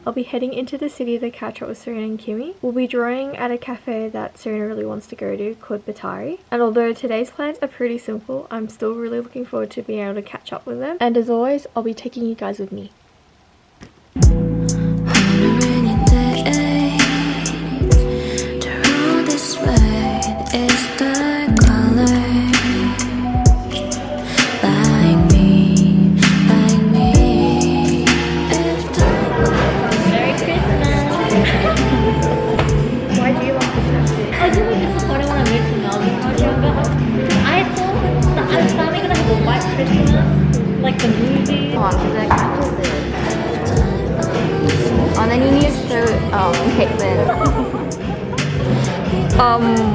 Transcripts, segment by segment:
I'll be heading into the city to catch up with Serena and Kimmy. We'll be drawing at a cafe that Serena really wants to go to called Bottari. And although today's plans are pretty simple, I'm still really looking forward to being able to catch up with them. And as always, I'll be taking you guys with me. Like the movie. Oh, because I can't do this. Oh, and then you need to Caitlin.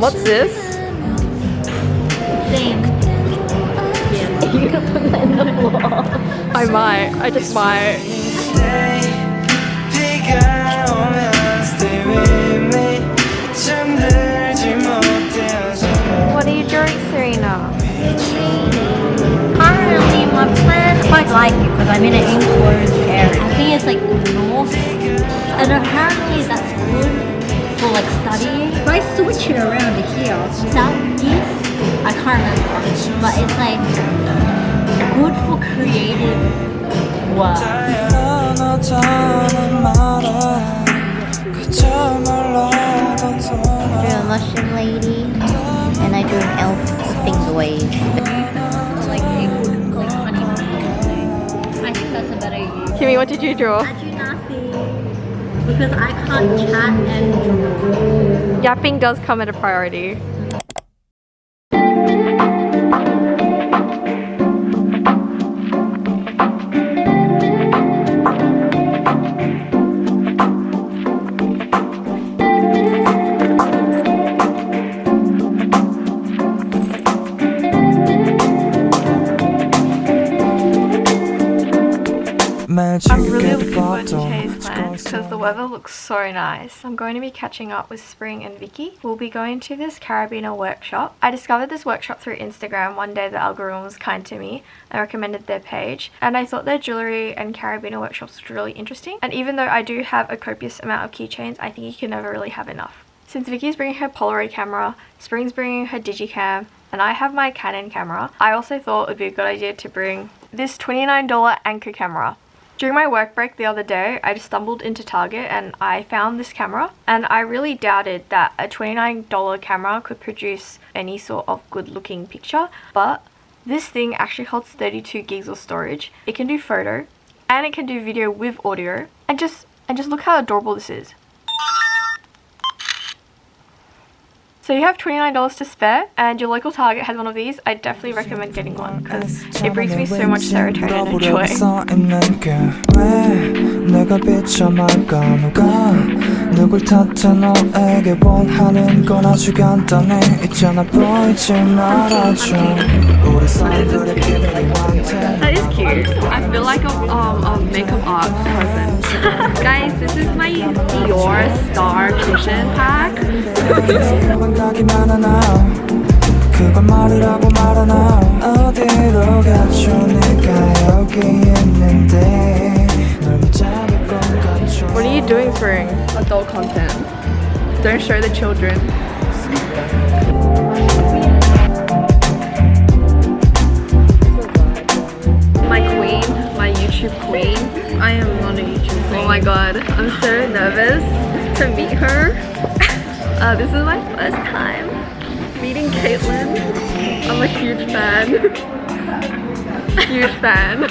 What's this? Same. Yeah. You can put that in the floor. I might. I just might. What are you drawing, Serena? Currently, my plan, I quite like it because I'm in an enclosed area. I think it's like north, and apparently that's good for like studying. If I switch it around to here, southeast, I can't remember, but it's like good for creative work. I do a mushroom lady, and I do an elf thing the waves. I think that's a better use. Kimmy, what did you draw? I do nothing because I can't chat and draw. Yapping does come at a priority. I'm really looking forward to today's plans because the weather looks so nice. I'm going to be catching up with Spring and Vicky. We'll be going to this carabiner workshop. I discovered this workshop through Instagram. One day the algorithm was kind to me and recommended their page, and I thought their jewellery and carabiner workshops were really interesting. And even though I do have a copious amount of keychains, I think you can never really have enough. Since Vicky's bringing her Polaroid camera, Spring's bringing her digicam, and I have my Canon camera, I also thought it would be a good idea to bring this $29 Anchor camera. During my work break the other day, I just stumbled into Target and I found this camera, and I really doubted that a $29 camera could produce any sort of good looking picture, but this thing actually holds 32 gigs of storage. It can do photo and it can do video with audio, and just look how adorable this is. So you have $29 to spare and your local Target has one of these. I definitely recommend getting one because it brings me so much serotonin and joy. That is cute. I feel like a makeup art person. Guys, this is my Dior Star Kitchen pack. What are you doing, Spring? Adult content. Don't show the children. My queen, my YouTube queen. I am not a YouTube queen. Oh my god, I'm so nervous to meet her. This is my first time meeting Caitlin. I'm a huge fan. Huge fan.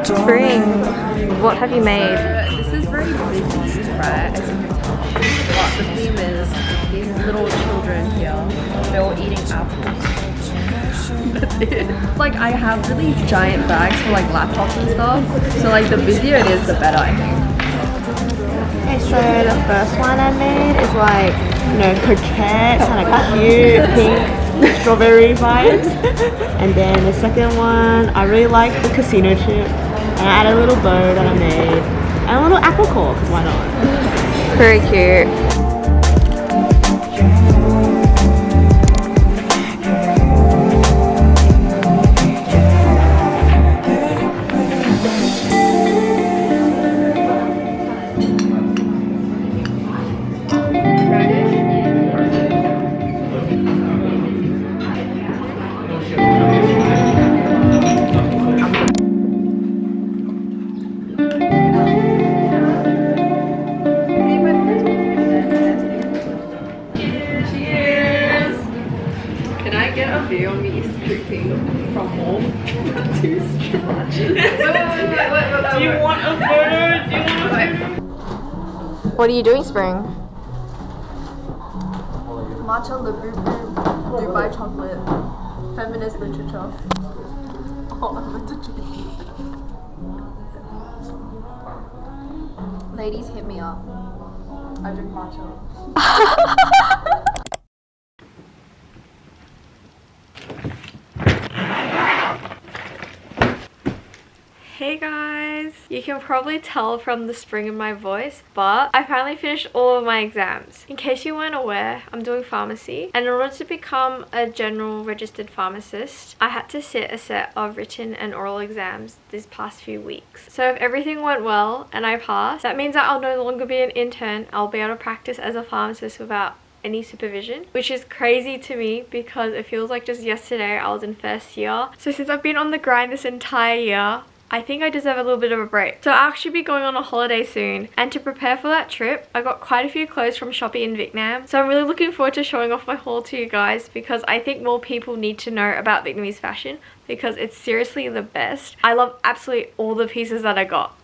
Spring, what have you made? This is very busy, right? As you can tell. But the theme is these little children here. They're all eating apples. That's it. Like I have really giant bags for like laptops and stuff. So like the busier it is, the better I think. Okay, so the first one I made is like, you know, coquette, kind of cute, pink, strawberry vibes. And then the second one, I really like the casino chip. And I added a little bow that I made. And a little apple core, because why not? Very cute. What are you doing, Spring? Matcha Dubai chocolate. Feminist literature. Oh, I meant to drink. Ladies, hit me up. I drink matcha. Hey guys! You can probably tell from the spring in my voice, but I finally finished all of my exams. In case you weren't aware, I'm doing pharmacy, and in order to become a general registered pharmacist, I had to sit a set of written and oral exams these past few weeks. So if everything went well and I passed, that means that I'll no longer be an intern. I'll be able to practice as a pharmacist without any supervision, which is crazy to me because it feels like just yesterday I was in first year. So since I've been on the grind this entire year, I think I deserve a little bit of a break. So I'll actually be going on a holiday soon, and to prepare for that trip, I got quite a few clothes from Shopee in Vietnam. So I'm really looking forward to showing off my haul to you guys because I think more people need to know about Vietnamese fashion because it's seriously the best. I love absolutely all the pieces that I got,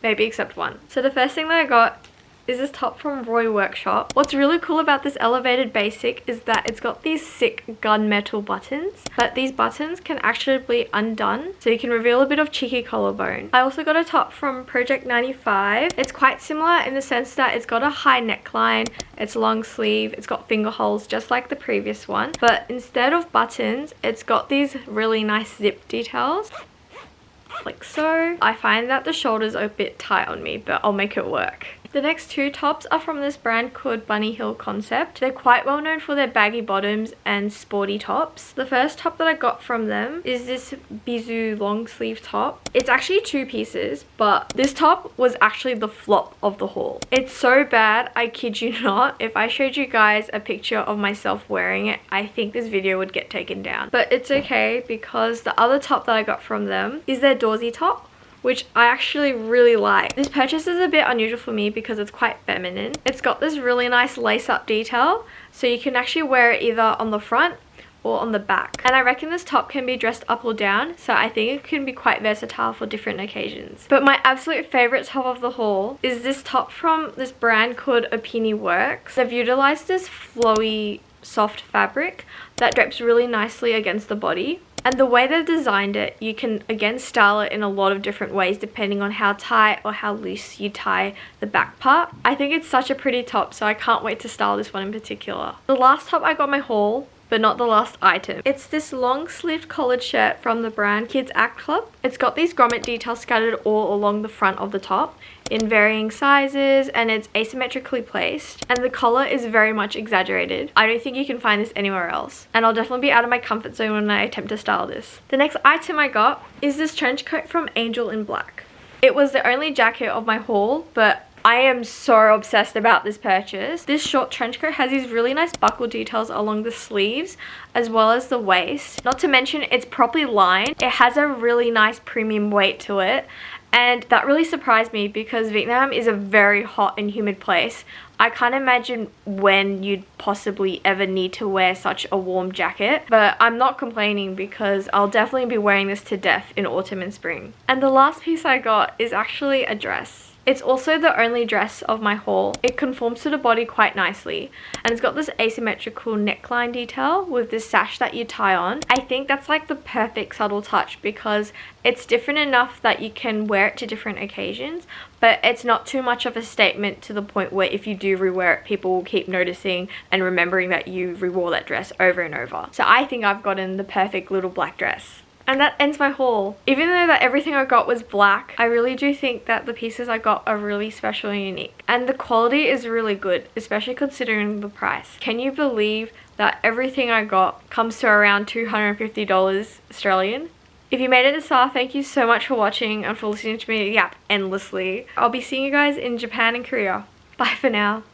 maybe except one. So the first thing that I got is this top from Roy Workshop. What's really cool about this elevated basic is that it's got these sick gunmetal buttons, but these buttons can actually be undone, so you can reveal a bit of cheeky collarbone. I also got a top from Project 95. It's quite similar in the sense that it's got a high neckline, it's long sleeve, it's got finger holes just like the previous one, but instead of buttons, it's got these really nice zip details. Like so. I find that the shoulders are a bit tight on me, but I'll make it work. The next two tops are from this brand called Bunny Hill Concept. They're quite well known for their baggy bottoms and sporty tops. The first top that I got from them is this Bisou long sleeve top. It's actually two pieces, but this top was actually the flop of the haul. It's so bad, I kid you not. If I showed you guys a picture of myself wearing it, I think this video would get taken down. But it's okay because the other top that I got from them is their Dawsey top, which I actually really like. This purchase is a bit unusual for me because it's quite feminine. It's got this really nice lace-up detail, so you can actually wear it either on the front or on the back. And I reckon this top can be dressed up or down, so I think it can be quite versatile for different occasions. But my absolute favorite top of the haul is this top from this brand called ootd Works. They've utilized this flowy soft fabric that drapes really nicely against the body. And the way they've designed it, you can again style it in a lot of different ways depending on how tight or how loose you tie the back part. I think it's such a pretty top, so I can't wait to style this one in particular. The last top I got my haul, but not the last item. It's this long sleeved collared shirt from the brand Kids Act Club. It's got these grommet details scattered all along the front of the top in varying sizes, and it's asymmetrically placed, and the collar is very much exaggerated. I don't think you can find this anywhere else, and I'll definitely be out of my comfort zone when I attempt to style this. The next item I got is this trench coat from Angel in Black. It was the only jacket of my haul, but I am so obsessed about this purchase. This short trench coat has these really nice buckle details along the sleeves as well as the waist. Not to mention it's properly lined. It has a really nice premium weight to it, and that really surprised me because Vietnam is a very hot and humid place. I can't imagine when you'd possibly ever need to wear such a warm jacket, but I'm not complaining because I'll definitely be wearing this to death in autumn and spring. And the last piece I got is actually a dress. It's also the only dress of my haul. It conforms to the body quite nicely, and it's got this asymmetrical neckline detail with this sash that you tie on. I think that's like the perfect subtle touch because it's different enough that you can wear it to different occasions, but it's not too much of a statement to the point where if you do rewear it, people will keep noticing and remembering that you rewore that dress over and over. So I think I've gotten the perfect little black dress. And that ends my haul. Even though that everything I got was black, I really do think that the pieces I got are really special and unique. And the quality is really good, especially considering the price. Can you believe that everything I got comes to around $250 Australian? If you made it this far, thank you so much for watching and for listening to me yap endlessly. I'll be seeing you guys in Japan and Korea. Bye for now.